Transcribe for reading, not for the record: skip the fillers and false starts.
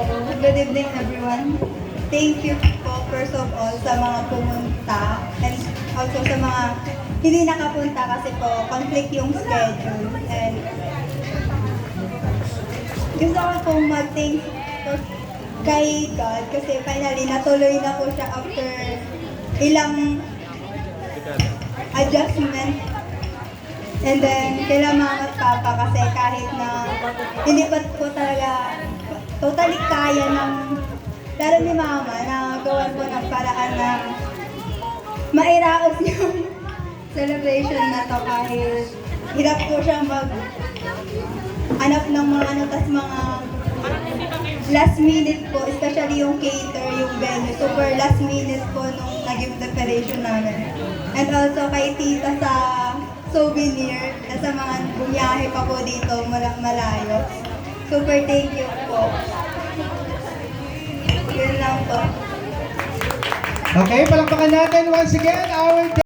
good evening everyone. Thank you po first of all sa mga pumunta and also sa mga hindi nakapunta kasi po conflict yung schedule. And gusto ko pong mag-thank kay God kasi finally natuloy na po siya after ilang adjustment. And then, kila mama at papa kasi kahit na hindi pa po talaga totally kaya ng pero ni mama na gawan po ng paraan na mairaos yung celebration na to kahit hirap po siya hanap ng mga tas mga last minute po, especially yung cater, yung venue, super last minute po nung naging preparation namin. And also kay tita sa souvenir na sa mga bumiyahe pa po dito malayo. Super thank you po. Yun lang po. Okay, palakpakan natin once again our